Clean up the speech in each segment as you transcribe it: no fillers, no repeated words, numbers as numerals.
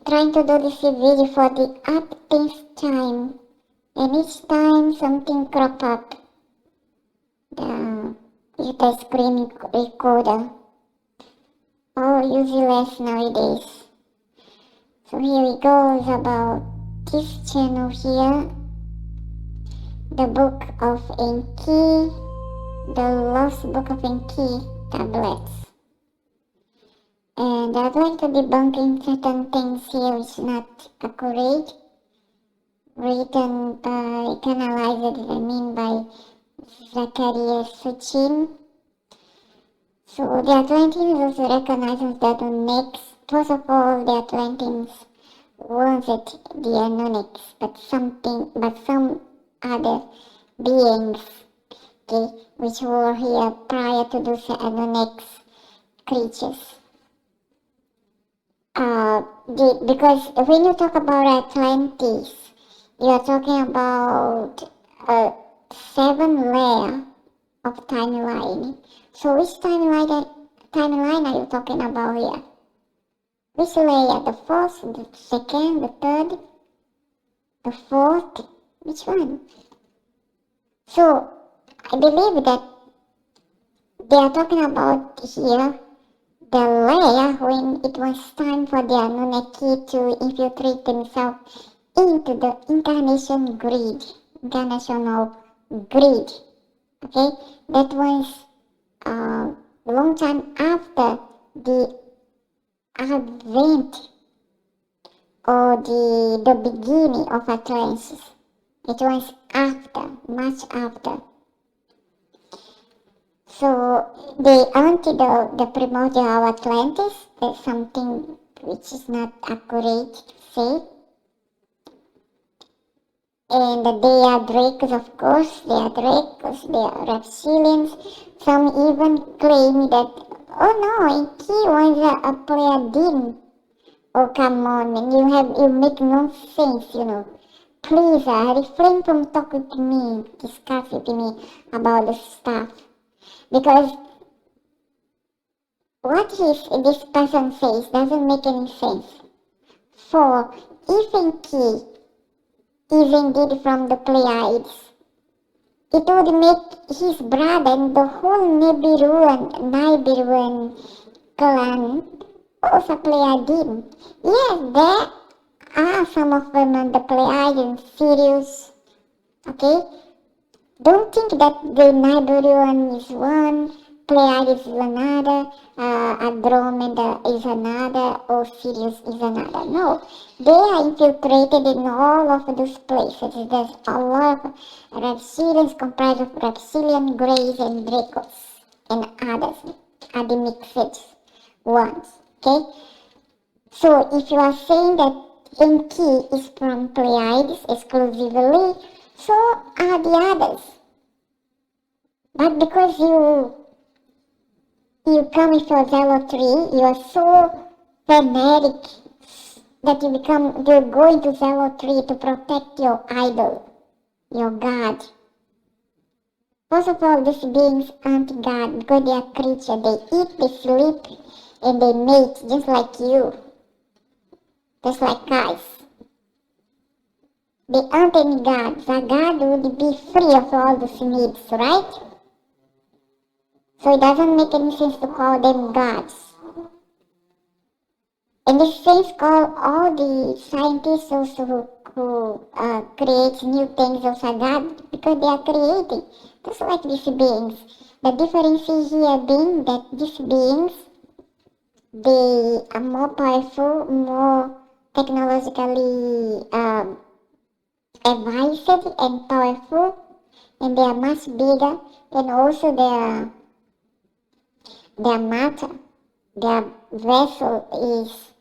trying to do this video for the 10th time, and each time something crop up. The screen recorder. Oh, useless nowadays. So here we go. It's about this channel here. The Book of Enki. The Lost Book of Enki tablets. And I'd like to debunking certain things here which is not accurate. Written by, canalized, by Zacharias Suchin. So the Atlanteans also recognizes the ANUNAKIS. First of all, the Atlanteans wanted the ANUNAKIS, but some other beings, okay, which were here prior to those ANUNAKIS creatures. Because when you talk about Atlantis, you are talking about a 7-layer of timeline. So which timeline are you talking about here? Which layer? The first, the second, the third, the fourth? Which one? So I believe that they are talking about here the layer when it was time for the Anunnaki to infiltrate themselves into the incarnational grid. Okay, that was a long time after the advent or the beginning of Atlantis. It was after, much after. So the antidote, the primordial Atlantis, that's something which is not accurate to say. And they are Dracos, of course, they are Dracos, they are reptilians. Some even claim that, oh no, Enki was a Pleiadian. Oh come on, man, you make no sense, Please, refrain from talking to me, discussing to me about this stuff. Because what this person says doesn't make any sense. For if Enki is indeed from the Pleiades, it would make his brother and the whole Nibiruan clan also Pleiadian. Yes, there are some of them on the Pleiadian Sirius. Okay? Don't think that the Nibiruan is one, Pleiades is another, Andromeda is another, or Sirius is another. No, they are infiltrated in all of those places. There's a lot of reptilians comprised of reptilian, greys, and dracos, and others, other mixed ones. Okay? So if you are saying that Enki is from Pleiades exclusively, so are the others. But because you come with your zealotry, you are so fanatic that you go into zealotry to protect your idol, your god. First of all, these beings aren't God because they are creatures. They eat, they sleep, and they mate just like you, just like us. They aren't any gods. A god would be free of all those needs, right? So it doesn't make any sense to call them gods. And this sense call all the scientists also who create new things also God because they are creating, just like these beings. The difference here being that these beings, they are more powerful, more technologically advanced and powerful, and they are much bigger, and also their matter, their vessel is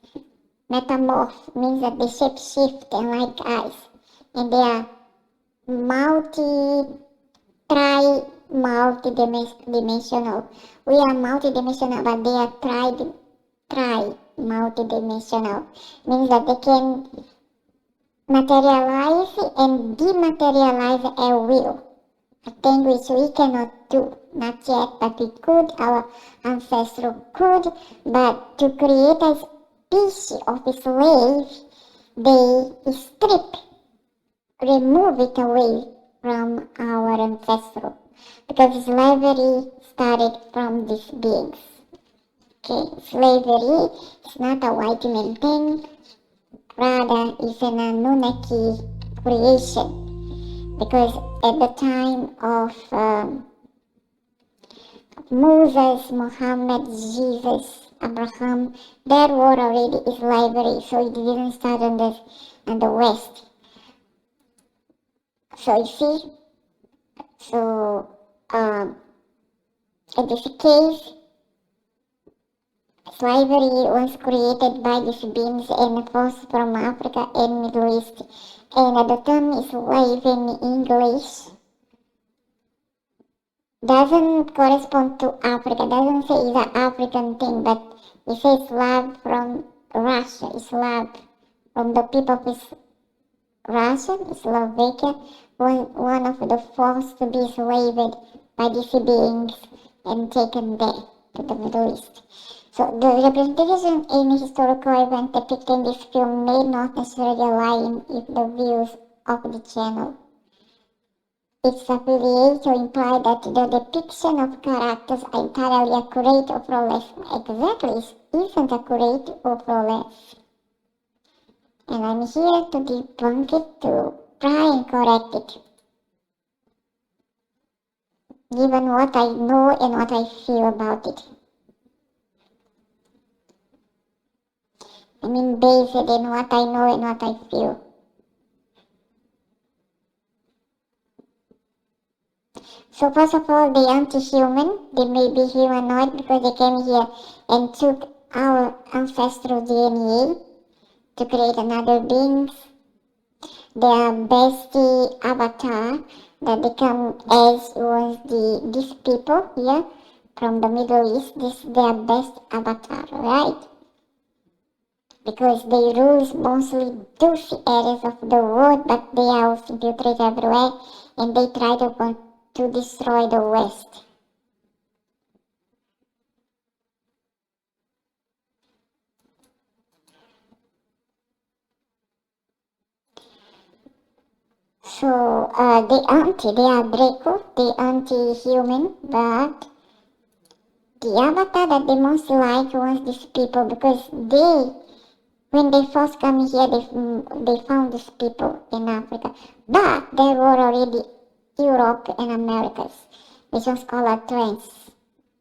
metamorph, means that they shape shift and like us, and they are multi-dimensional. We are multi-dimensional, but they are multi-dimensional, means that they can materialize and dematerialize at will, a thing which we cannot do, not yet, but we could, our ancestors could, but to create us species of slave, they remove it away from our ancestors, because slavery started from these beings. Okay, slavery is not a white man thing, rather it's an Anunnaki creation, because at the time of Moses, Muhammad, Jesus, Abraham, there were already slavery, so it didn't start on the West. So you see, so in this case, slavery was created by these beings and forced from Africa and Middle East. And the term slave in English doesn't correspond to Africa, doesn't say it's an African thing, but it says Slav from Russia, Slav from the people of Russia, Slovakia, one of the forced to be enslaved by these beings and taken there to the Middle East. So the representation in historical event depicted in this film may not necessarily align with the views of the channel. Its affiliate to imply that the depiction of characters are entirely accurate or flawless. Exactly, isn't accurate or flawless. And I'm here to debunk it, to try and correct it, given what I know and what I feel about it. I mean, based in what I know and what I feel. So first of all, they anti-human. They may be humanoid because they came here and took our ancestral DNA to create another beings. Their bestie avatar that become as was these people here from the Middle East. This their best avatar, right? Because they rule mostly those areas of the world, but they are also infiltrated everywhere, and they try to destroy the West. So they are Draco, they anti-human, but the avatar that they most like was these people, because when they first come here, they found these people in Africa, but there were already Europe and Americas, which was called a trans.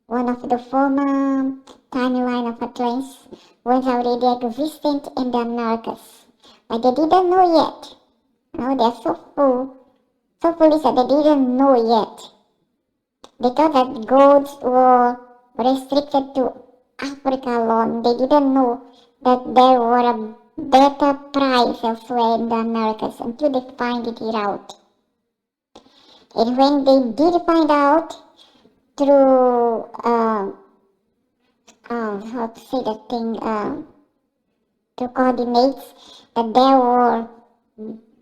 One of the former timeline of a trans was already existent in the Americas, but they didn't know yet. They're so foolish that they didn't know yet. They thought that gods were restricted to Africa alone. They didn't know that there were a better price elsewhere in the Americas until they find it out. And when they did find out through, how to say that thing, through coordinates, that there were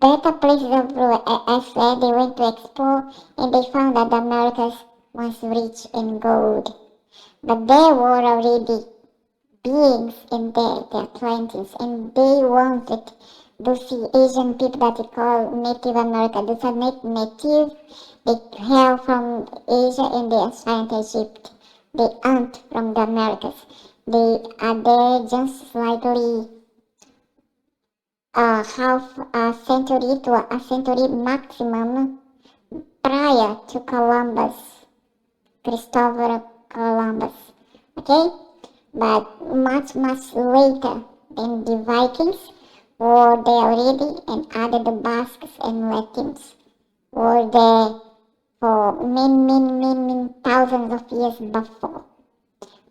better places elsewhere, they went to explore and they found that the Americas was rich in gold. But there were already beings in there, the Atlanteans, and they wanted those Asian people that they call Native American. Those are native, they hail from Asia and they assigned to Egypt. They aren't from the Americas. They are there just slightly half a century to a century maximum prior to Christopher Columbus. Okay? But much later than the Vikings were there already, and other the Basques and Latins were there for many thousands of years before.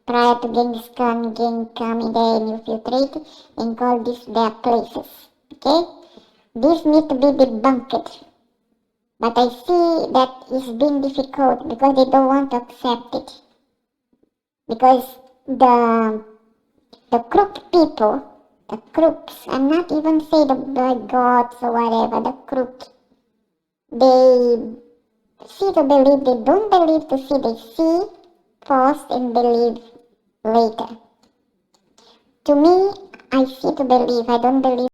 Prior to Genghis Khan coming there and infiltrate and call this their places. Okay? This need to be debunked. But I see that it's been difficult because they don't want to accept it. Because the crooked people, the crooks, I'm not even say the gods or whatever, the crook, they see to believe, they don't believe to see, they see first and believe later. To me, I see to believe. I don't believe.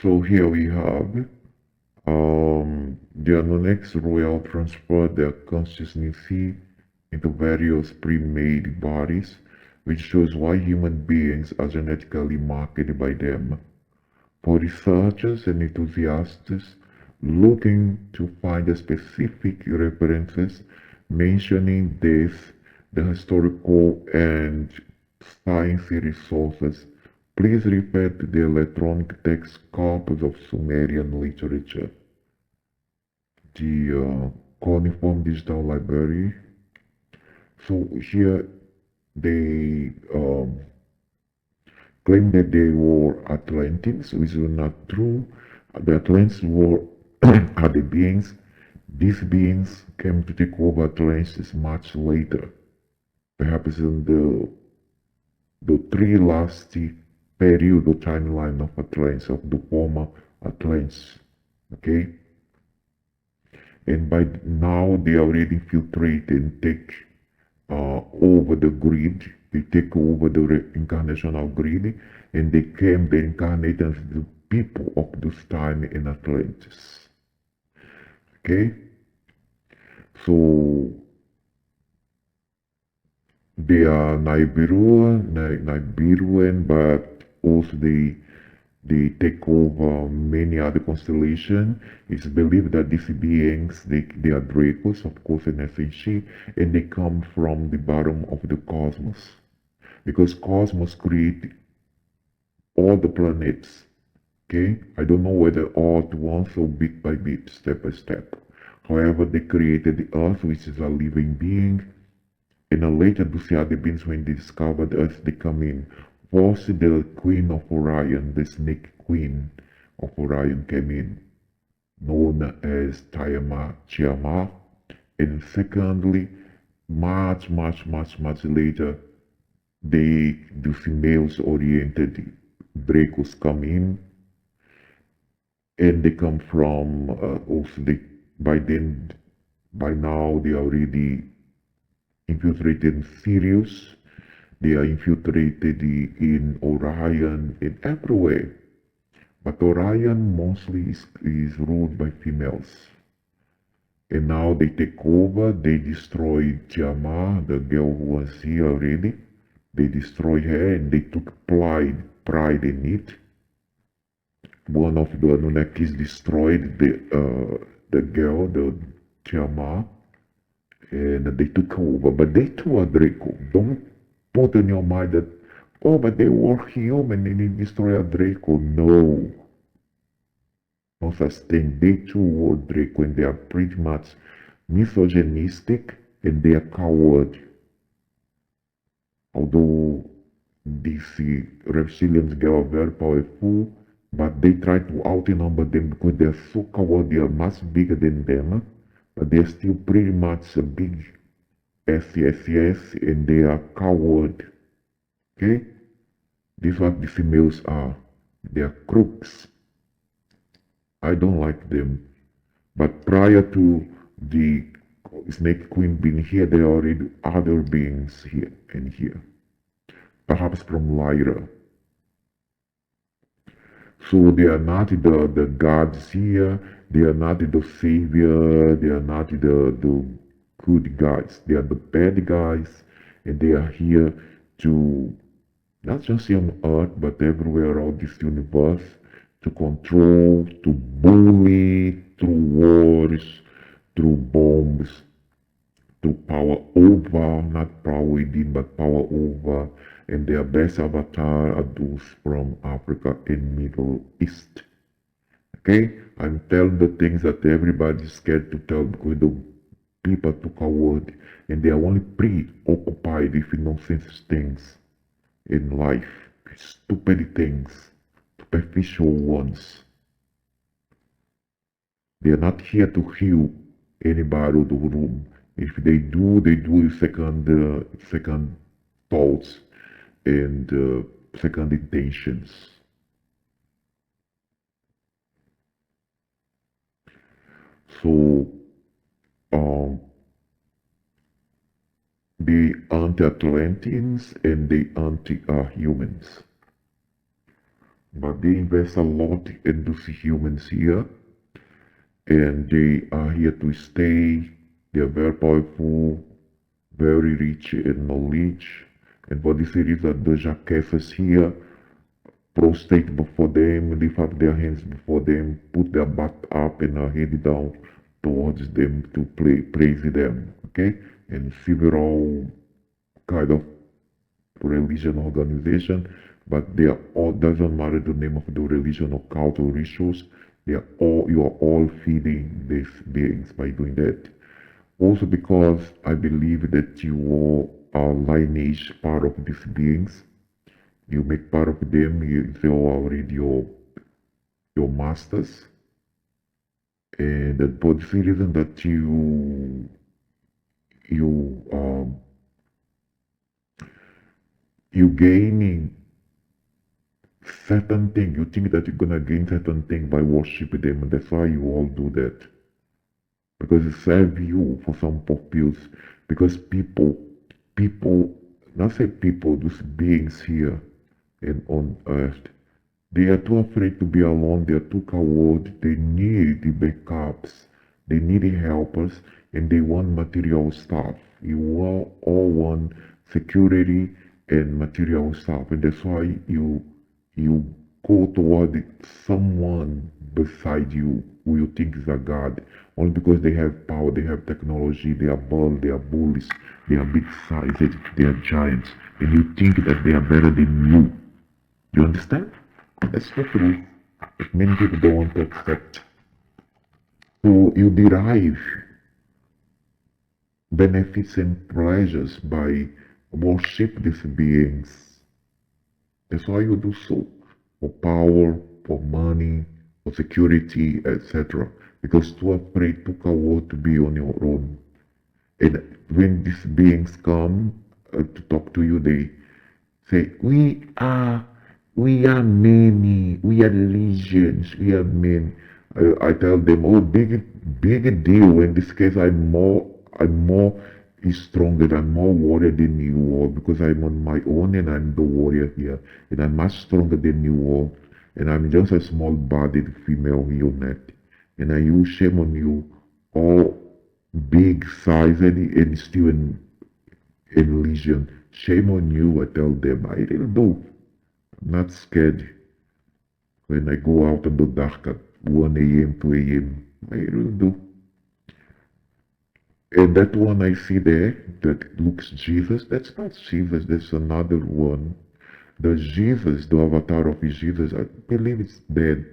So here we have the Anunnakis royal transfer their consciousness into various pre-made bodies, which shows why human beings are genetically marked by them. For researchers and enthusiasts looking to find the specific references mentioning this, the historical and science resources, please refer to the electronic text corpus of Sumerian literature, the Cuneiform Digital Library. So here they claim that they were Atlanteans, which is not true. The Atlanteans were are the beings. These beings came to take over Atlantis much later, perhaps in the three last period or timeline of Atlantis, of the former Atlantis. Okay? And by now they already infiltrate and take over the grid. They take over the incarnational grid, and they came the incarnate as the people of this time in Atlantis. Okay, so they are Nibiruan, but also they take over many other constellations. It's believed that these beings, they are Dracos, of course, in SNC, and they come from the bottom of the cosmos. Because cosmos create all the planets. Okay? I don't know whether all at once or bit by bit, step by step. However, they created the earth, which is a living being. And then later, the beings, when they discovered the earth, they come in. First, the queen of Orion, the snake queen of Orion came in, known as Tiamat. And secondly, much later, the females oriented Dracos come in, and they come from also by then by now they are already infiltrated in Sirius, they are infiltrated in Orion and everywhere. But Orion mostly is ruled by females. And now they take over, they destroy Tiamat, the girl who was here already. They destroy her and they took pride in it. One of the Anunnakis destroyed the girl, the Tiamat, and they took over. But they too are Draco. Don't put in your mind that, oh, but they were human and they destroyed Draco. No. No such thing. They too were Draco and they are pretty much misogynistic and they are coward. Although these reptilians they are very powerful, but they try to outnumber them because they are so coward, they are much bigger than them, but they are still pretty much a big SCSS and they are coward. Okay? This is what the females are. They are crooks. I don't like them. But prior to the Snake Queen being here, there are already other beings here and here. Perhaps from Lyra. So they are not the gods here, they are not the savior, they are not the good guys. They are the bad guys, and they are here to not just here on Earth, but everywhere around this universe, to control, to bully through wars, through bombs, to power over, not power within, but power over. And their best avatar are those from Africa and Middle East. Okay? I'm telling the things that everybody's scared to tell because the people took a word and they are only preoccupied with nonsense things in life. Stupid things. Superficial ones. They are not here to heal anybody in the room. If they do with second thoughts and second intentions. So, um, the anti-Atlanteans and the anti-humans. But they invest a lot in these humans here, and they are here to stay. They are very powerful, very rich in knowledge, and for this reason, the jackasses here prostrate before them, lift up their hands before them, put their butt up and their head down towards them to praise them. Okay, and several kind of religion organization, but they are all, doesn't matter the name of the religion or cult or rituals, they are all, you are all feeding these beings by doing that. Also because I believe that you are lineage part of these beings, you make part of them, they are already your masters, and that for this reason that you you gaining certain thing. You think that you're gonna gain certain thing by worshiping them, and that's why you all do that. Because it serve you for some purpose. Because people, not say people, those beings here and on earth, they are too afraid to be alone. They are too coward. They need the backups. They need the helpers, and they want material stuff. You all want security and material stuff, and that's why you go toward someone beside you who you think is a god, only because they have power, they have technology, they are bold, they are bullies, they are big sized, they are giants, and you think that they are better than you. You understand? That's the truth. Many people don't want to accept. So you derive benefits and pleasures by worship these beings. That's why you do so. For power, for money, for security, etc. Because too afraid, too coward to be on your own. And when these beings come to talk to you, they say, we are many, we are legions, we are many. I tell them, oh, big deal. In this case, I'm more stronger, I'm more warrior than you all because I'm on my own and I'm the warrior here, and I'm much stronger than you all, and I'm just a small-bodied female unit, and I use shame on you, all big size and still in legion. Shame on you, I tell them. I really do. I'm not scared when I go out in the dark at 1 a.m., 2 a.m. I really do. And that one I see there that looks Jesus, that's not Jesus, that's another one. The Jesus, the avatar of Jesus, I believe it's dead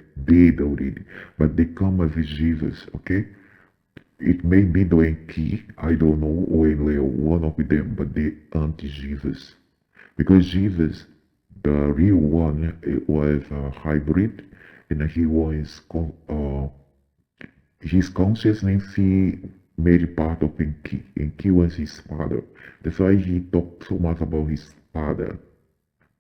already, but they come as Jesus, okay? It may be the Enki, I don't know, or one of them, but they anti-Jesus. Because Jesus, the real one, it was a hybrid, and he was his consciousness he made part of Enki. Enki was his father. That's why he talked so much about his father.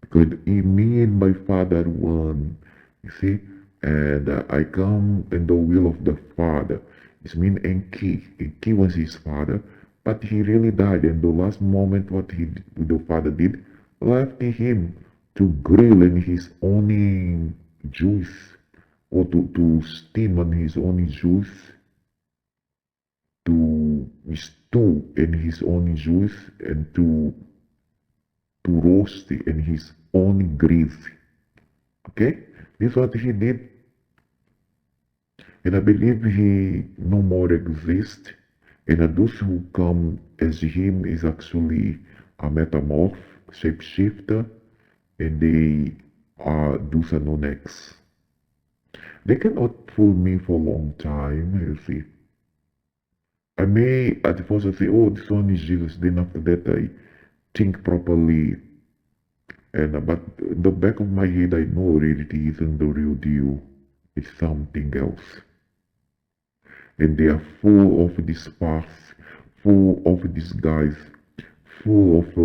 Because me and my father are one. You see? And I come in the will of the father. It's mean Enki. Enki was his father, but he really died. And the last moment, what the father did, left him to grill in his own juice, or to steam on his own juice, to stew in his own juice, and to roast in his own grease. Okay? This is what he did. And I believe he no more exists. And those who come as him is actually a metamorph, shapeshifter, and they are those ANUNAKIS. They cannot fool me for a long time, you see. I may at first I say, oh, this one is Jesus. Then after that, I think properly. And but the back of my head, I know already it isn't the real deal. It's something else. And they are full of this past, full of these guys, full of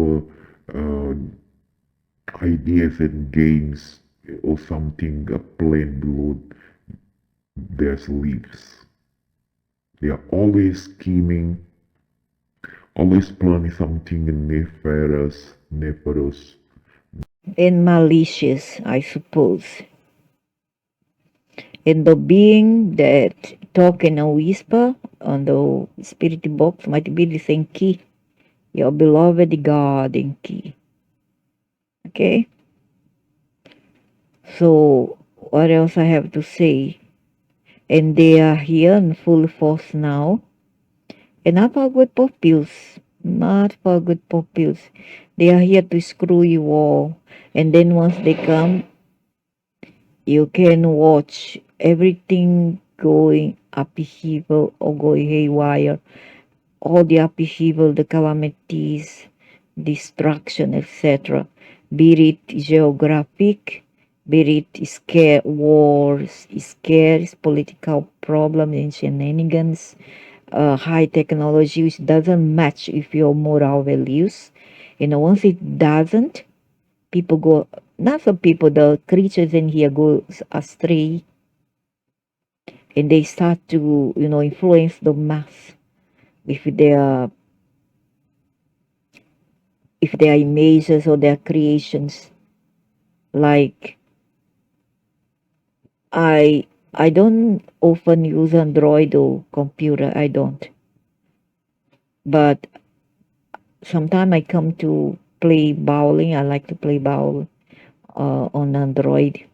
ideas and games or something plain below their sleeves. They are always scheming, always planning something nefarious. and malicious, I suppose. And the being that talk in a whisper on the spirit box might be the same key, your beloved God in key. Okay? So, what else I have to say? And they are here in full force now. And not for good purpose. Not for good purpose. They are here to screw you all. And then once they come, you can watch everything going upheaval or going haywire. All the upheaval, the calamities, destruction, etc. Be it geographic, be it scare wars, scares, political problems and shenanigans, high technology which doesn't match with your moral values. Once it doesn't, people go, not some people, the creatures in here go astray, and they start to, influence the mass with their images or their creations. Like, I don't often use Android or computer, I don't. But sometimes I come to play bowling. I like to play bowling on Android.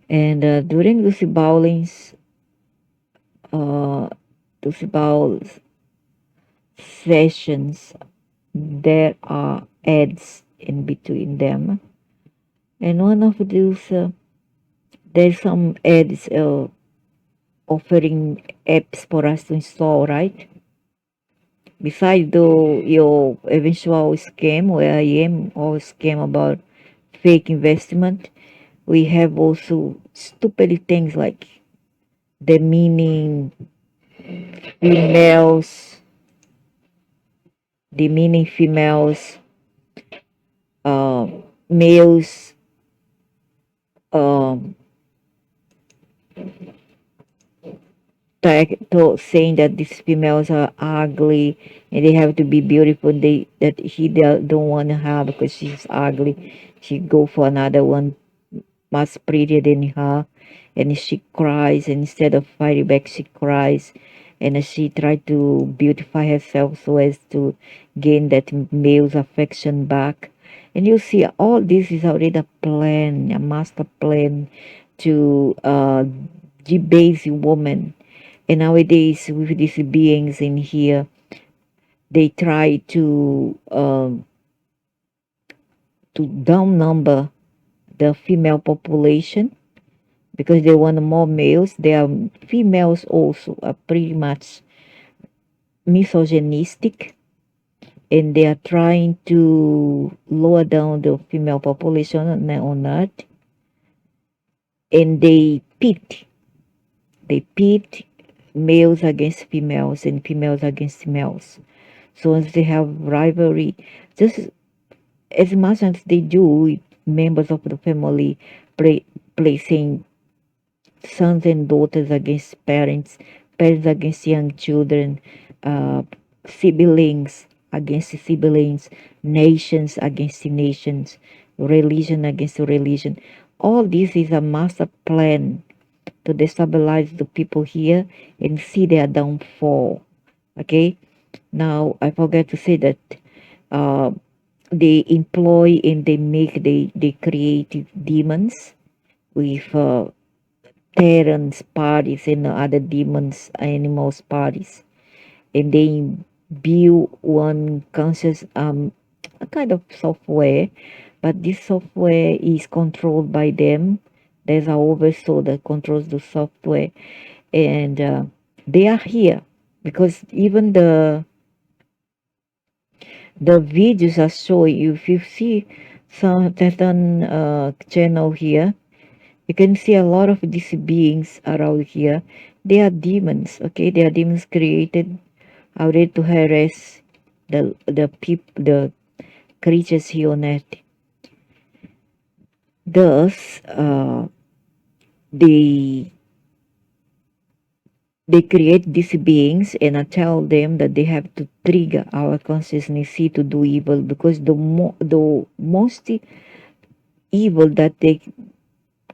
And during uh, those bowl sessions, there are ads in between them. And one of those, there's some ads offering apps for us to install, right? Besides your eventual scam, where I am, or scam about fake investment, we have also stupid things like demeaning females, demeaning females, uh, males, um, saying that these females are ugly and they have to be beautiful. They don't want to have because she's ugly. She go for another one much prettier than her, and she cries, and instead of fighting back she cries, and she tried to beautify herself so as to gain that male's affection back. And you see all this is already a plan, a master plan to debase woman. And nowadays with these beings in here, they try to down number the female population because they want more males. Their females also are pretty much misogynistic, and they are trying to lower down the female population on Earth, and they pit males against females and females against males. So once they have rivalry, just as much as they do with members of the family, placing sons and daughters against parents, parents against young children, uh, siblings against siblings, nations against nations, religion against religion. All this is a master plan to destabilize the people here and see their downfall. Okay, now I forgot to say that uh, they employ and they create demons with Terrans parties and other demons, animals parties, and they build one conscious a kind of software, but this software is controlled by them. There's a oversoul that controls the software, and they are here because even the videos are showing you. If you see some certain channel here, you can see a lot of these beings around here. They are demons, okay? They are demons created out there to harass the creatures here on earth. Thus, they they create these beings, and I tell them that they have to trigger our consciousness to do evil, because the most evil that they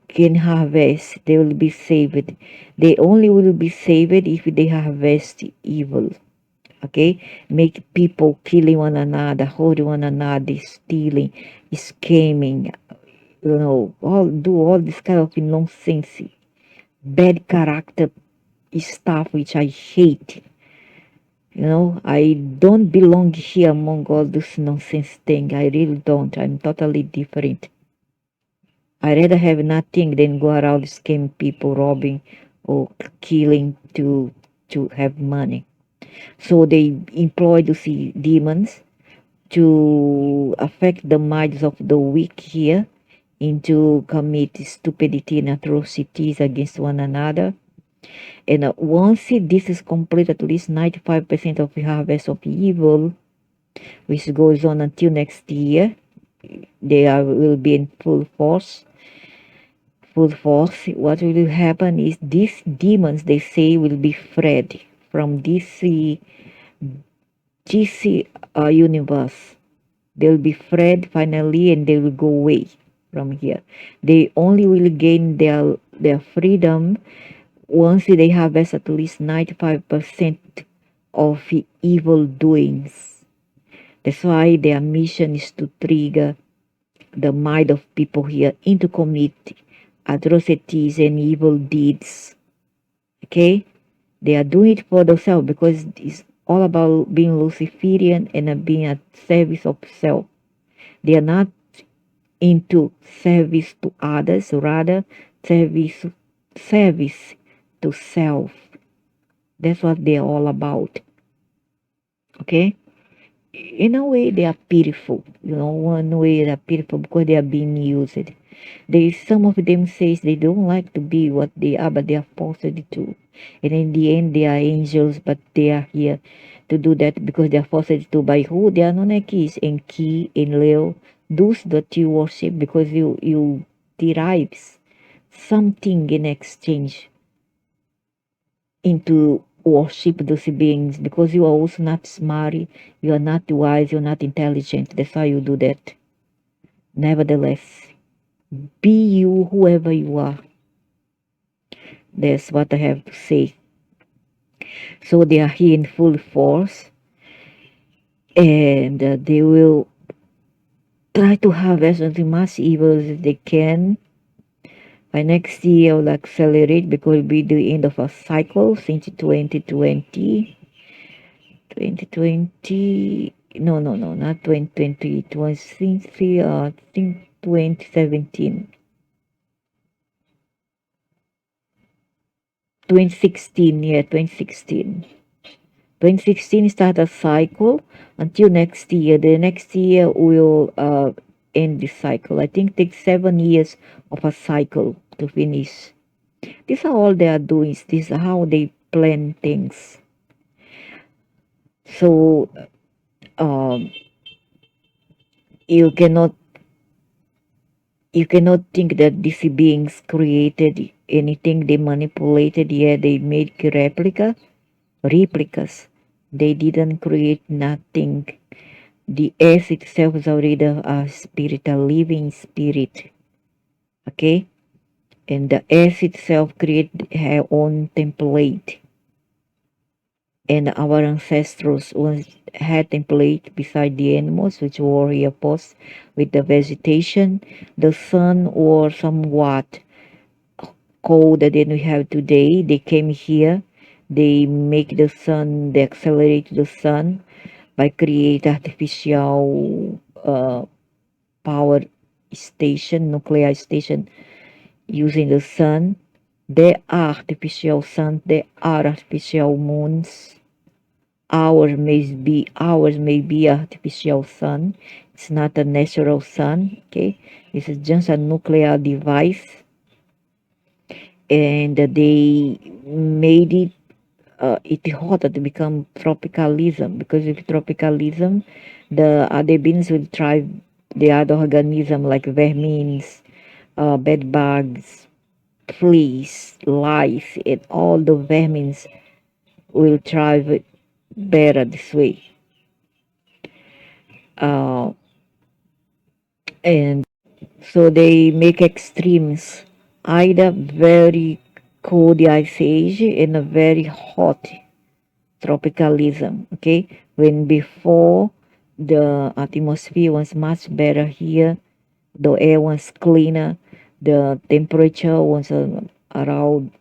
can harvest, they will be saved. They only will be saved if they harvest evil. Okay, make people killing one another, holding one another, stealing, scamming, do all this kind of nonsense, bad character stuff which I hate. I don't belong here among all this nonsense thing. I really don't. I'm totally different. I rather have nothing than go around scam people, robbing or killing to have money. So they employ these demons to affect the minds of the weak here, into commit stupidity and atrocities against one another. And once this is complete, at least 95% of the harvest of evil, which goes on until next year, will be in full force. What will happen is these demons, they say, will be freed from this universe. They'll be freed finally, and they will go away from here. They only will gain their freedom once they harvest at least 95% of evil doings. That's why their mission is to trigger the mind of people here into commit atrocities and evil deeds. Okay? They are doing it for themselves, because it's all about being Luciferian and being at service of self. They are not into service to others, rather service to self. That's what they're all about. Okay? In a way, they are pitiful. One way they're pitiful because they are being used. Some of them says they don't like to be what they are, but they are forced to. And in the end, they are angels, but they are here to do that because they are forced to. By who? The ANUNAKIS and Ki and Leo. Those that you worship, because you derives something in exchange into worship those beings, because you are also not smart, you are not wise, you're not intelligent. That's why you do that. Nevertheless, be you, whoever you are. That's what I have to say. So they are here in full force, and they will try to harvest as much evil as they can. By next year, will accelerate because it will be the end of a cycle since 2020. 2020, no, not 2020. It was since I think 2017. 2016, yeah, 2016. 2016 start a cycle until next year. The next year will end this cycle. I think it takes 7 years of a cycle to finish. These are all they are doing. This is how they plan things. So um, you cannot think that these beings created anything. They manipulated. Yeah, they made replicas. They didn't create nothing. The earth itself is already a spirit, a living spirit. Okay? And the earth itself created her own template. And our ancestors had template beside the animals, which were here post with the vegetation. The sun or somewhat colder than we have today. They came here. They make the sun, they accelerate the sun by create artificial power station, nuclear station using the sun. There are artificial suns, there are artificial moons. Ours may be artificial sun. It's not a natural sun. Okay, this is just a nuclear device, and they made it hotter to become tropicalism, because with tropicalism the other beings will thrive, the other organism like vermins, bed bugs, fleas, lice, and all the vermins will thrive better this way. And so they make extremes, either very cold ice age and a very hot tropicalism. Okay, when before the atmosphere was much better here, the air was cleaner, the temperature was around,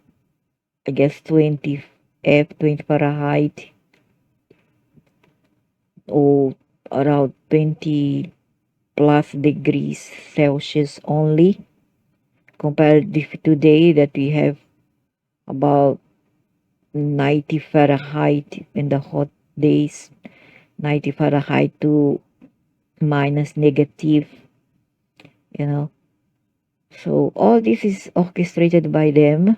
I guess, 20 F 20 Fahrenheit, or around 20 plus degrees Celsius only, comparative today that we have about 90 Fahrenheit in the hot days, 90 Fahrenheit to minus negative, you know. So all this is orchestrated by them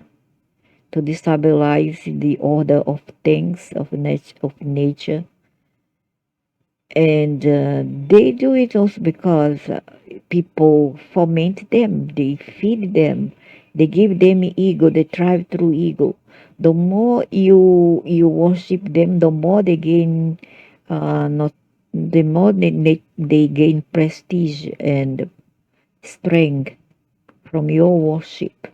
to destabilize the order of things of nature. And they do it also because people foment them, they feed them, they give them ego, they thrive through ego. The more you worship them, the more they gain not the more they gain prestige and strength from your worship.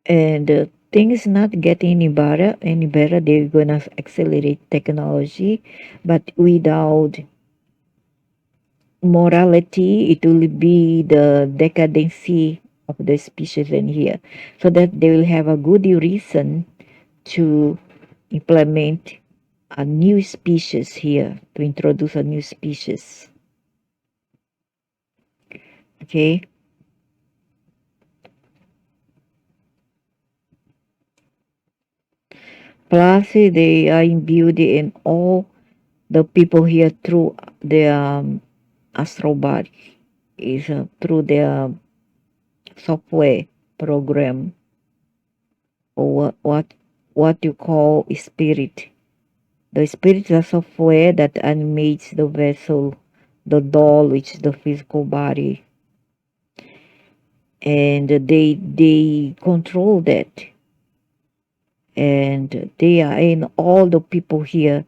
And things not getting any better. They're gonna accelerate technology, but without morality, it will be the decadency of the species in here, so that they will have a good reason to implement a new species here, to introduce a new species. Okay. Plus, they are imbued in all the people here through their astral body, is through their software program, or what you call spirit. The spirit is a software that animates the vessel, the doll, which is the physical body, and they control that, and they are in all the people here.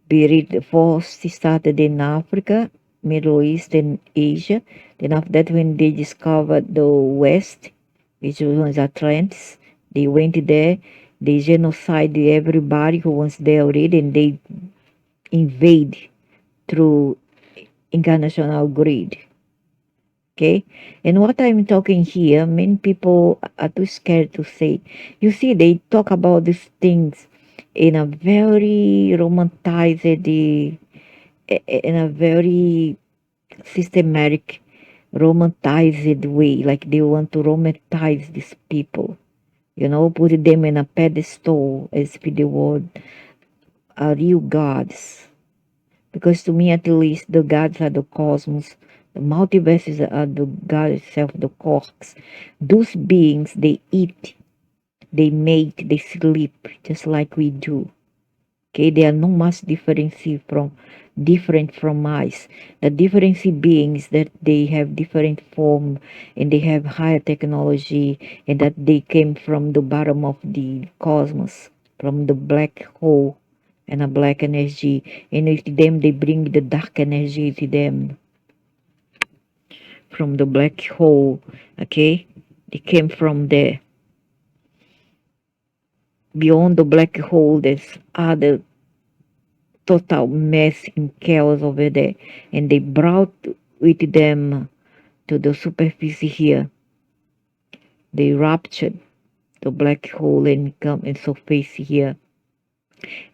Be it first started in Africa, Middle East, and Asia. Then after that, when they discovered the West, which was Atlantis, they went there, they genocide everybody who was there already, and they invade through international grid. Okay, and what I'm talking here, many people are too scared to say. You see, they talk about these things in a very romanticized, in a very systematic, romanticized way, like they want to romanticize these people, put them in a pedestal as if they were real gods. Because to me, at least, the gods are the cosmos, the multiverses are the God itself, the quarks. Those beings, they eat, they mate, they sleep, just like we do. Okay, they are no much different from us. The difference being is that they have different form, and they have higher technology, and that they came from the bottom of the cosmos, from the black hole and a black energy, and with them they bring the dark energy to them from the black hole. Okay, they came from there. Beyond the black hole, there's other total mess and chaos over there, and they brought with them to the superficie here. They ruptured the black hole and come and surface here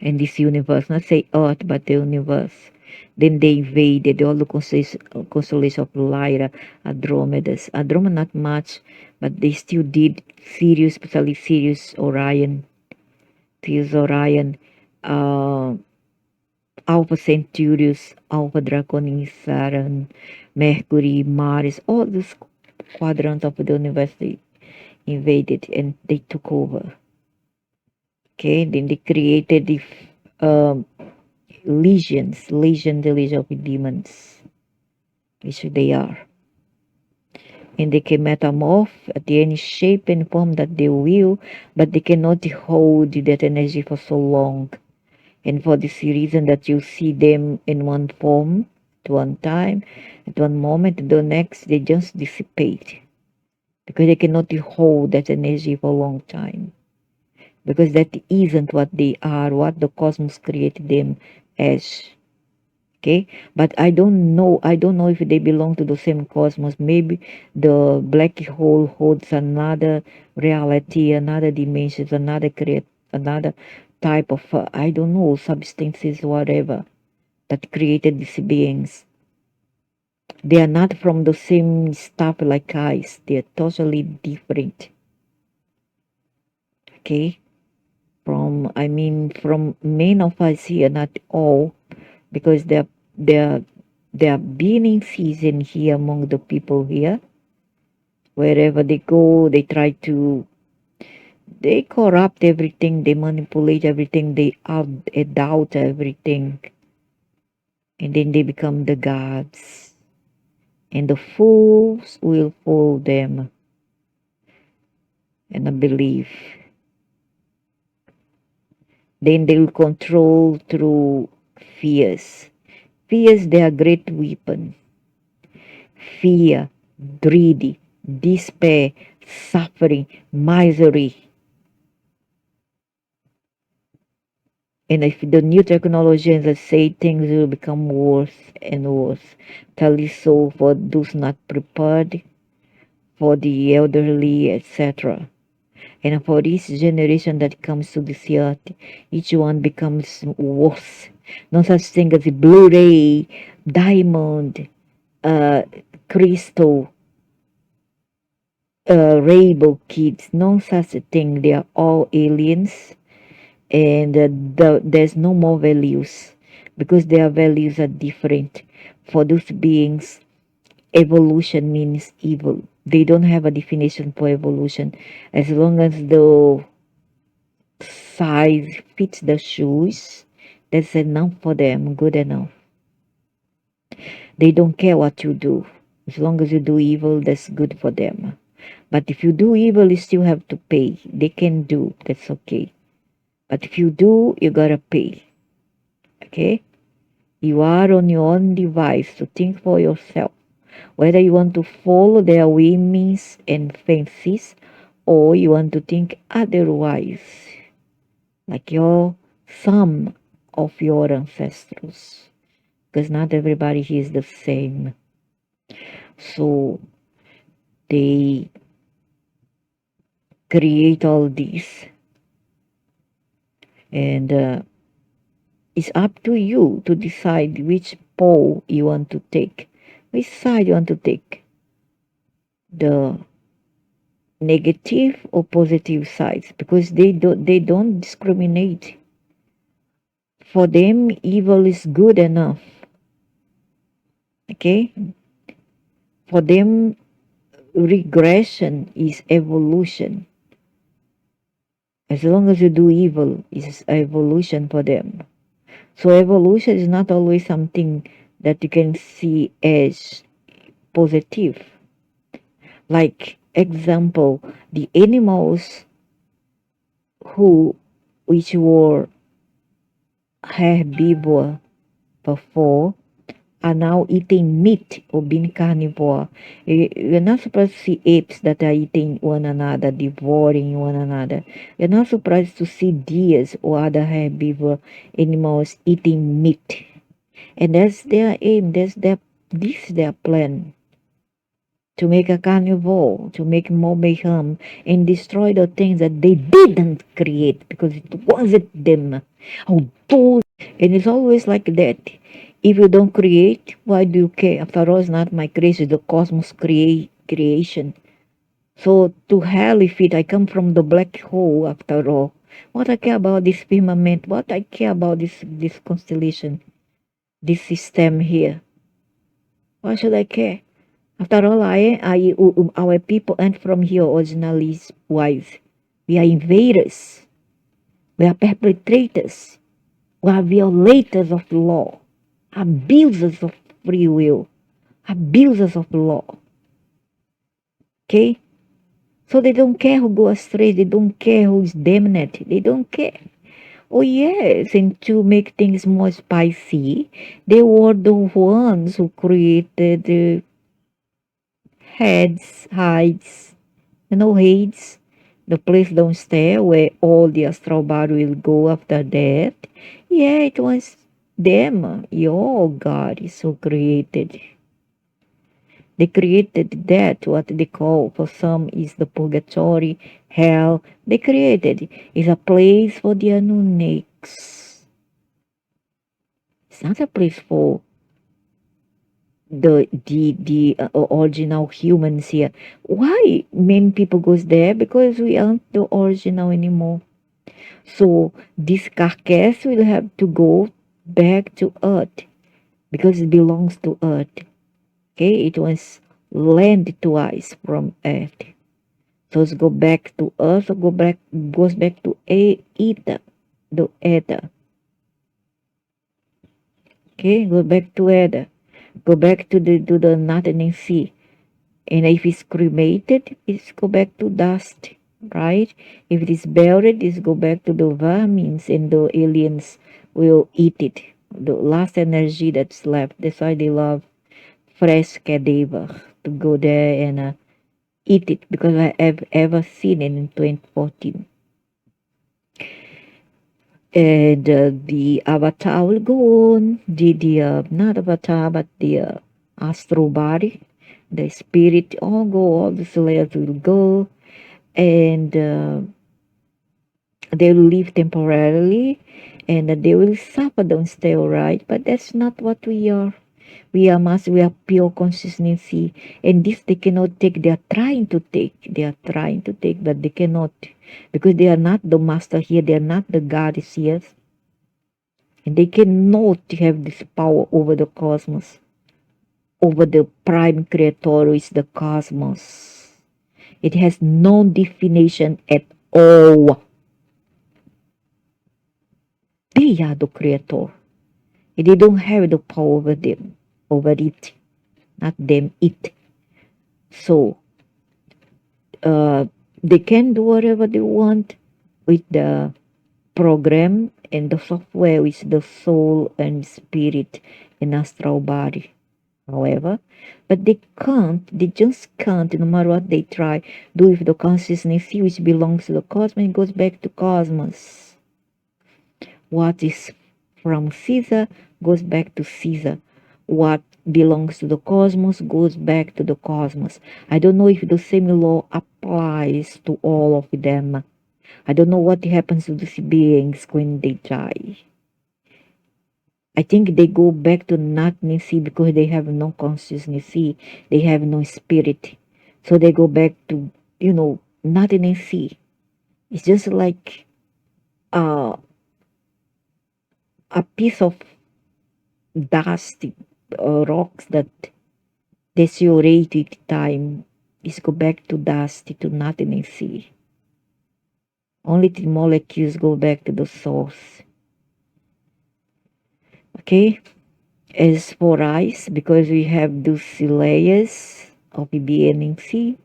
in this universe, not say Earth, but the universe. Then they invaded all the constellation of Lyra, Andromedas. Andromeda not much, but they still did Sirius, especially Sirius Orion, uh, Alpha Centaurus, Alpha Draconis, Saturn, Mercury, Mars, all these quadrants of the universe they invaded and they took over. Okay, then they created the um, the legion of demons, which they are. and they can metamorph at any shape and form that they will, but they cannot hold that energy for so long. And for this reason that you see them in one form at one time, at one moment, the next they just dissipate because they cannot hold that energy for a long time. Because that isn't what they are, what the cosmos created them as. Okay, but I don't know if they belong to the same cosmos. Maybe the black hole holds another reality, another dimensions, another type of I don't know, substances, whatever, that created these beings. They are not from the same stuff like us. They are totally different. Okay, from many of us here, not all, because there there are beginning season here among the people here. Wherever they go, they corrupt everything, they manipulate everything, they doubt everything, and then they become the gods, and the fools will follow them. And I believe then they will control through fears. Fears, they are great weapon. Fear, greedy, despair, suffering, misery. And if the new technologies that say things will become worse and worse, tell you so for those not prepared, for the elderly, etc. And for this generation that comes to this earth, each one becomes worse. No such thing as a Blu-ray, diamond, uh, crystal, rainbow kids. No such thing. They are all aliens, and there's no more values because their values are different. For those beings, evolution means evil. They don't have a definition for evolution. As long as the size fits the shoes, that's enough for them, good enough. They don't care what you do. As long as you do evil, that's good for them. But if you do evil, you still have to pay. They can do, that's okay. But if you do, you gotta pay. Okay? You are on your own device to think for yourself. Whether you want to follow their whims and fancies, or you want to think otherwise, like some of your ancestors. Because not everybody is the same. So they create all this, and it's up to you to decide which pole you want to take, which side you want to take, the negative or positive sides, because they don't discriminate. For them, evil is good enough. Okay, for them, regression is evolution. As long as you do evil, it's evolution for them. So evolution is not always something that you can see as positive. Like example, the animals which were herbivore before are now eating meat or being carnivore. You're not supposed to see apes that are eating one another, devouring one another. You're not surprised to see deers or other herbivore animals eating meat. And that's their aim, this is their plan. To make a carnivore, to make more mayhem, and destroy the things that they didn't create because it wasn't them. Oh, those, and it's always like that. If you don't create, why do you care? After all, it's not my creation, it's the cosmos creation. So to hell if I come from the black hole after all. What I care about this firmament, what I care about this constellation, this system here. Why should I care? After all, our people aren't from here originally wise. We are invaders. We are perpetrators. We are violators of law. Abusers of free will. Abusers of law. Okay? So they don't care who go astray. They don't care who's damned. They don't care. Oh yes, and to make things more spicy, they were the ones who created the hides, hides, the place downstairs where all the astral body will go after that. Yeah, it was them. Your God is so created. They created that, what they call for some is the purgatory, hell. They created is a place for the Anunnakis. It's not a place for the original humans here. Why many people goes there? Because we aren't the original anymore. So this carcass will have to go back to Earth because it belongs to Earth. Okay, it was lent to us from Earth. So it's go back to Earth or goes back to Ether, the Ether. Okay, go back to Ether. Go back to the nothing sea. And if it's cremated, it's go back to dust, right? If it is buried, it's go back to the vermins and the aliens will eat it. The last energy that's left. That's why they love fresh cadaver to go there and eat it because I have ever seen it in 2014. And the avatar will go on. The not avatar, but the astral body, the spirit all go. All the layers will go, and they will live temporarily, and they will suffer. Don't stay alright. But that's not what we are. We are pure consciousness, and this they cannot take. They are trying to take. They are trying to take, but they cannot because they are not the master here. They are not the goddess here. And they cannot have this power over the cosmos, over the prime creator who is the cosmos. It has no definition at all. They are the creator. And they don't have the power over them, over it, not them, it. So they can do whatever they want with the program and the software with the soul and spirit and astral body. However, but they just can't, no matter what they try, do with the consciousness which belongs to the cosmos, it goes back to cosmos. What is from Caesar goes back to Caesar. What belongs to the cosmos goes back to the cosmos. I don't know if the same law applies to all of them. I don't know what happens to these beings when they die. I think they go back to nothingness because they have no consciousness, they have no spirit. So they go back to, nothingness. It's just like a piece of dust, rocks that deteriorate with time. Is go back to dust, to nothingness. Only the molecules go back to the source. Okay? As for us, because we have those layers of being C,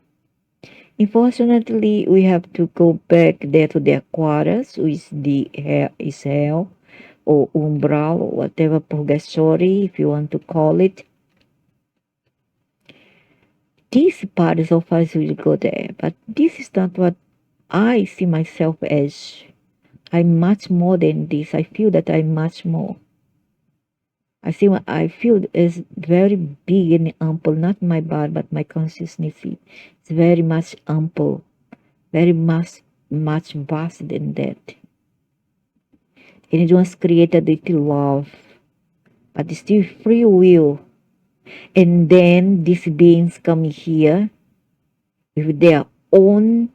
unfortunately, we have to go back there to the quarters, which is hell, or umbral, or whatever purgatory, if you want to call it. These parts of us will go there, but this is not what I see myself as. I'm much more than this. I feel that I'm much more. I feel is very big and ample, not my body, but my consciousness. It's very much ample, very much vast than that. And it was created with love, but it's still free will. And then these beings come here with their own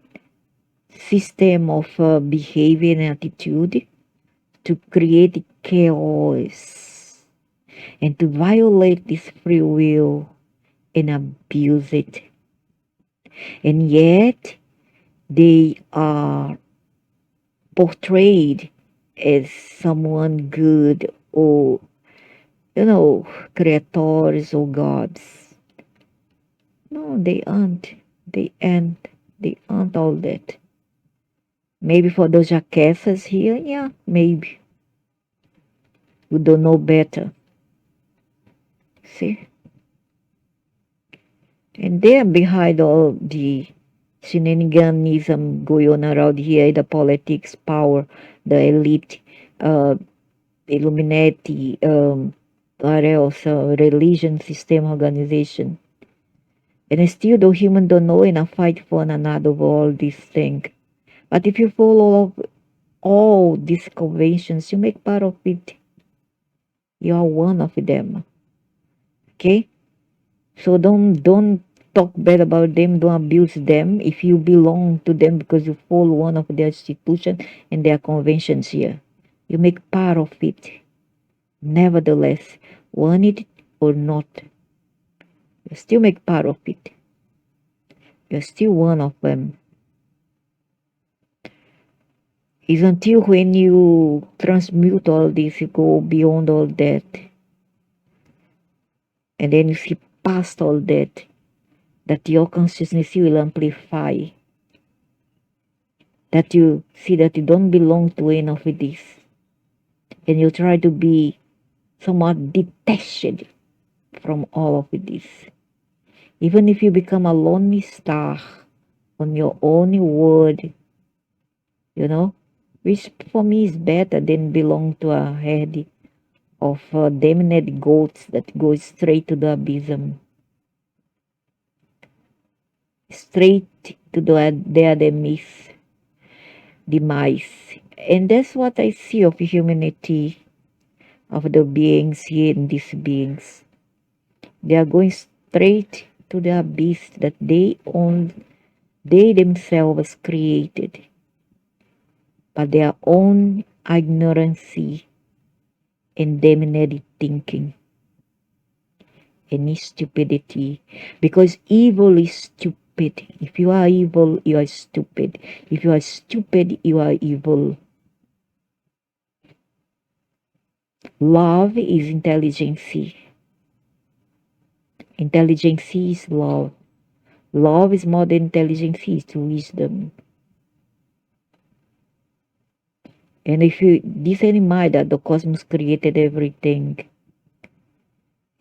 system of behavior and attitude to create chaos and to violate this free will and abuse it. And yet they are portrayed as someone good or, creators or gods. No, they aren't. They end. They end all that. Maybe for those jackasses here, yeah, maybe. We don't know better. See? And they are behind all the shenaniganism going on around here, the politics, power, the elite, uh, Illuminati, what else, religion, system, organization. And still, the human don't know enough fight for one another over all these things. But if you follow all these conventions, you make part of it. You are one of them. Okay? So don't talk bad about them, don't abuse them if you belong to them because you follow one of their institutions and their conventions here. You make part of it. Nevertheless, want it or not, you still make part of it. You're still one of them. It's until when you transmute all this, you go beyond all that. And then you see past all that, that your consciousness will amplify. That you see that you don't belong to any of this. And you try to be somewhat detached from all of this. Even if you become a lonely star on your own world, which for me is better than belong to a herd of damned goats that go straight to the abysm, straight to their demise. And that's what I see of humanity, of the beings here in these beings. They are going straight to the abyss that they themselves created by their own ignorance and damned thinking and stupidity, because evil is stupid. If you are evil, you are stupid. If you are stupid, you are evil. Love is intelligence. Intelligence is love. Love is more than intelligence, is wisdom. And if you this any mind that the cosmos created everything,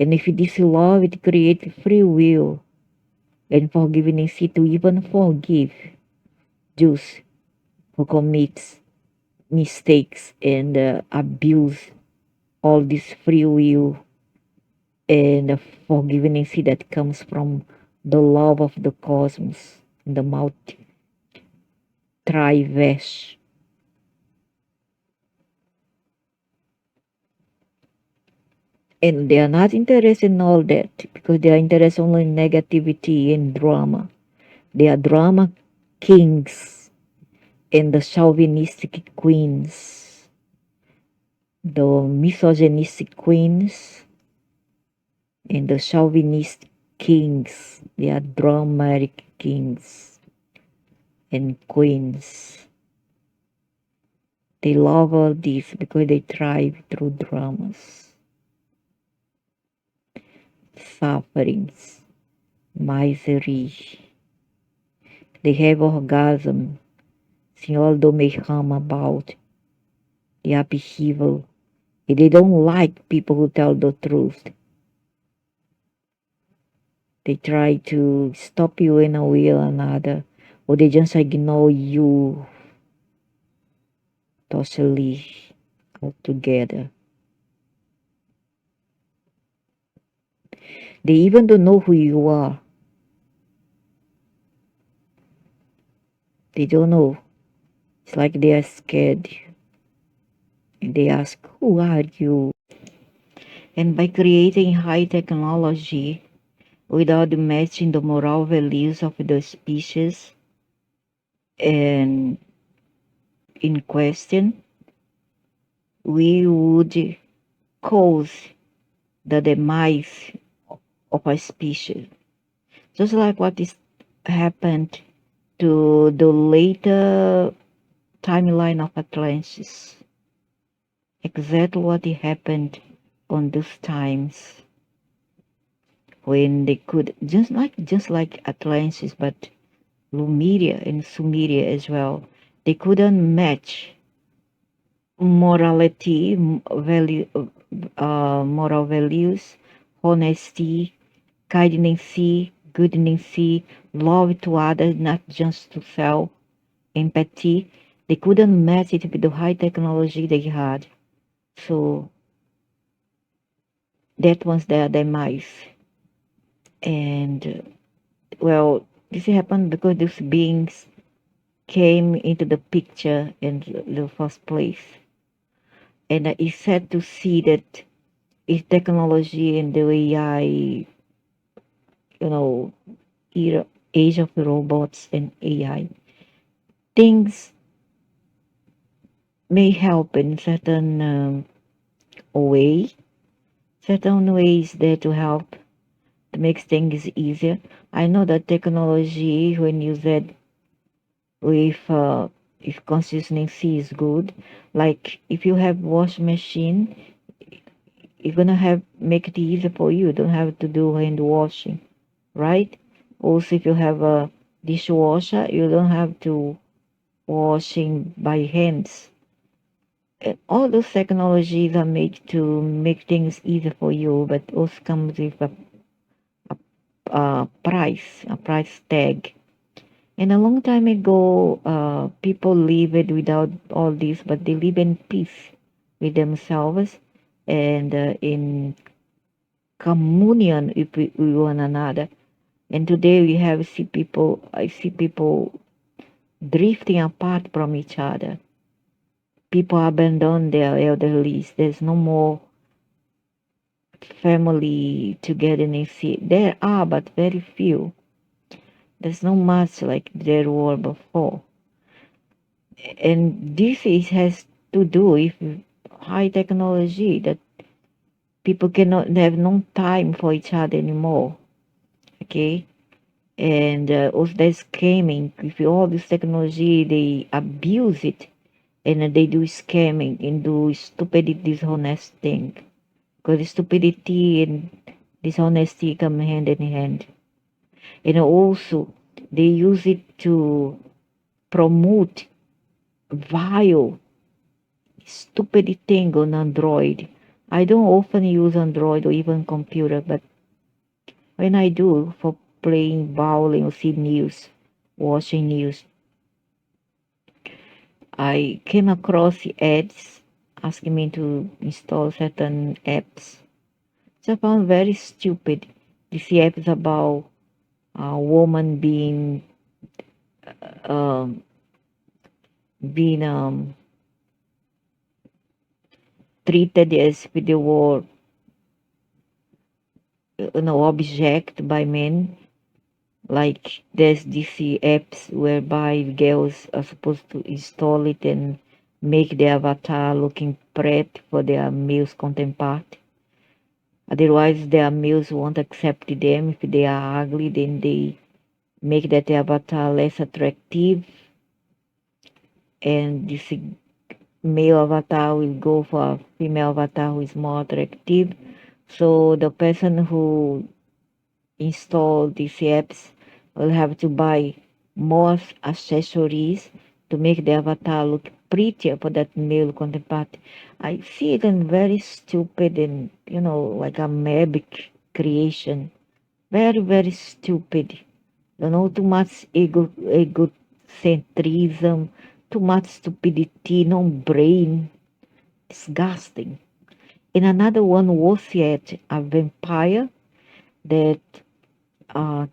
and if this love, it creates free will and forgiveness to even forgive those who commits mistakes and abuse all this free will and forgiveness that comes from the love of the cosmos, the multiverse. And they are not interested in all that because they are interested only in negativity and drama. They are drama kings and the chauvinistic queens, the misogynistic queens and the chauvinist kings. They are dramatic kings and queens. They love all this because they thrive through dramas, sufferings, misery. They have orgasm, seeing all the mayhem about the upheaval. They don't like people who tell the truth. They try to stop you in a way or another, or they just ignore you totally altogether. They even don't know who you are. They don't know. It's like they are scared. And they ask, who are you? And by creating high technology without matching the moral values of the species and in question, we would cause the demise of a species. Just like what is happened to the later timeline of Atlantis. Exactly what happened on those times when they could just like Atlantis, but Lumeria and Sumeria as well. They couldn't match morality, moral values, honesty, kindness, goodness, love to others, not just to self, empathy. They couldn't match it with the high technology they had. So that was their demise. And well, this happened because those beings came into the picture in the first place. And it's sad to see that if technology and the AI, era, age of the robots and AI, things may help in certain ways there to help to make things easier. I know that technology, when used with if consistency is good, like if you have wash machine, you're gonna have make it easier for you. You don't have to do hand washing, right? Also, if you have a dishwasher, you don't have to washing by hands. All those technologies are made to make things easier for you, but also comes with a price tag. And a long time ago, people lived without all this, but they live in peace with themselves and in communion with one another. And today I see people drifting apart from each other. People abandon their elderly. There's no more family togetherness. There are, but very few. There's not much like there were before. And has to do with high technology that people cannot have no time for each other anymore. Okay, and also there's scamming with all this technology. They abuse it and they do scamming and do stupid, dishonest thing. Because stupidity and dishonesty come hand in hand. And also they use it to promote vile, stupid thing on Android. I don't often use Android or even computer, but when I do for playing bowling or see news, watching news, I came across the ads asking me to install certain apps. So I found very stupid. This app is about a woman um, being treated as if they were object by men. Like there's DC apps whereby girls are supposed to install it and make their avatar looking pretty for their male's counterpart. Otherwise, their males won't accept them. If they are ugly, then they make that avatar less attractive, and this male avatar will go for a female avatar who is more attractive. So the person who install these apps will have to buy more accessories to make the avatar look prettier for that male counterpart. I see it in very stupid and like a mebic creation. Very, very stupid. Too much egocentrism, too much stupidity, no brain. Disgusting. In another one was yet a vampire that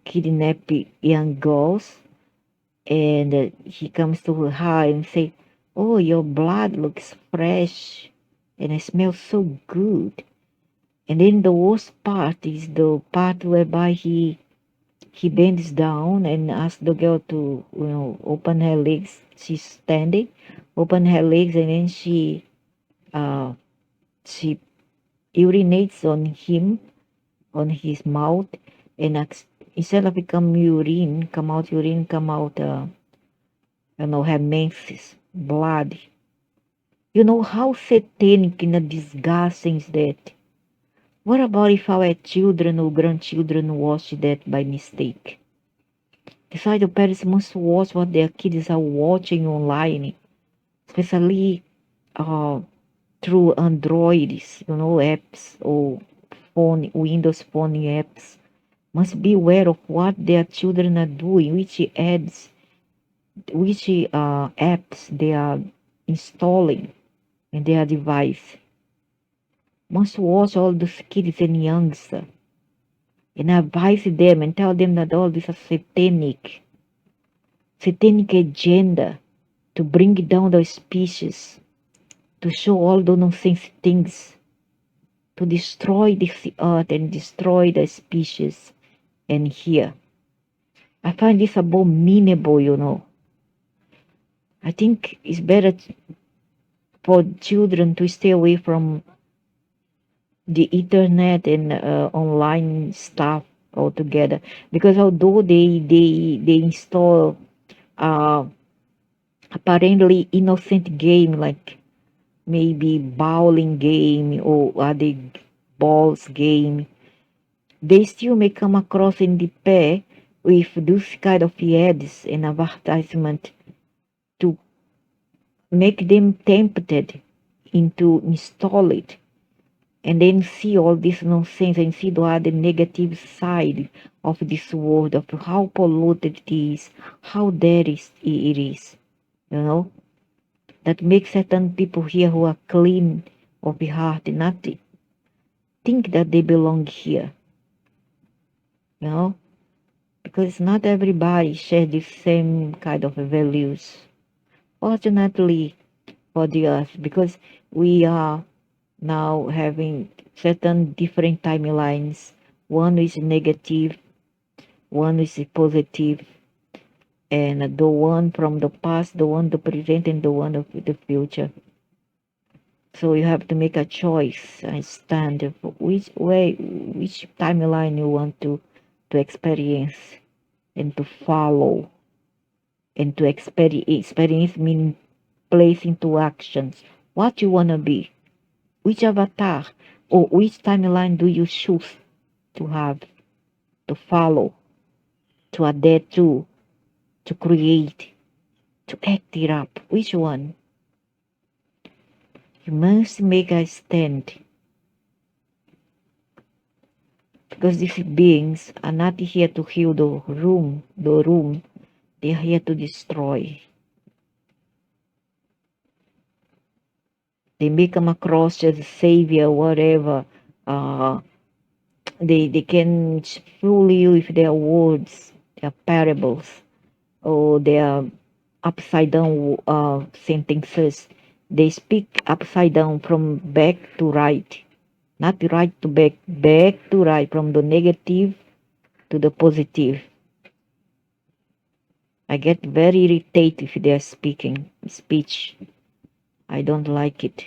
kidnap young girls, and he comes to her and say, "Oh, your blood looks fresh, and it smells so good." And then the worst part is the part whereby he bends down and asks the girl to open her legs. She's standing, open her legs, and then she urinates on him, on his mouth, and instead of it come out her menses, blood. How satanic and disgusting is that? What about if our children or grandchildren watch that by mistake? That's why the parents must watch what their kids are watching online, especially uh, through Androids, apps or Windows phone apps. Must be aware of what their children are doing, which ads, which apps they are installing in their device. Must watch all those kids and youngsters and advise them and tell them that all this is satanic agenda to bring down the species, to show all the nonsense things, to destroy this earth and destroy the species. And here, I find this abominable. I think it's better for children to stay away from the internet and online stuff altogether, because although they install uh, apparently innocent game like maybe bowling game or other balls game, they still may come across in the pair with those kind of ads and advertisement to make them tempted into install it, and then see all this nonsense and see the other negative side of this world, of how polluted it is, how dirty it is, you know, that makes certain people here who are clean of the heart not think that they belong here, you know, because not everybody shares the same kind of values. Fortunately for the earth, because we are now having certain different timelines. One is negative, one is positive, and the one from the past, the one the present, and the one of the future. So you have to make a choice and stand for which timeline you want to experience and to follow, and to experience mean place into actions. What you wanna be, which avatar or which timeline do you choose to have, to follow, to adapt to create, to act it up? Which one? You must make a stand, because these beings are not here to heal the room. They are here to destroy. They may come across as a savior, whatever. Uh, they can fool you with their words, their parables, or their upside down sentences. They speak upside down from back to right, not right to back, back to right, from the negative to the positive. I get very irritated if they're speech. I don't like it.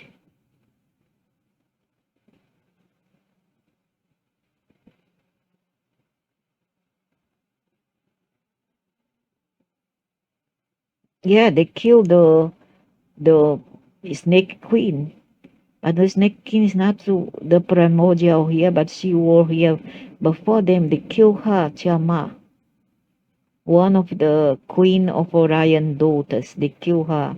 Yeah, they killed the snake queen. But the snake queen is not the primordial here, but she was here before them. They killed her, Tiamat, one of the queen of Orion daughters. They killed her.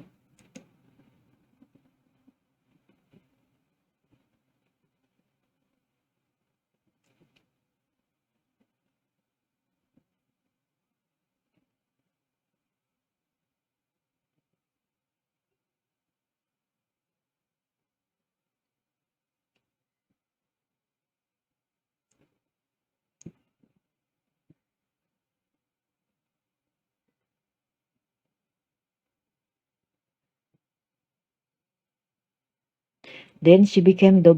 Then she became the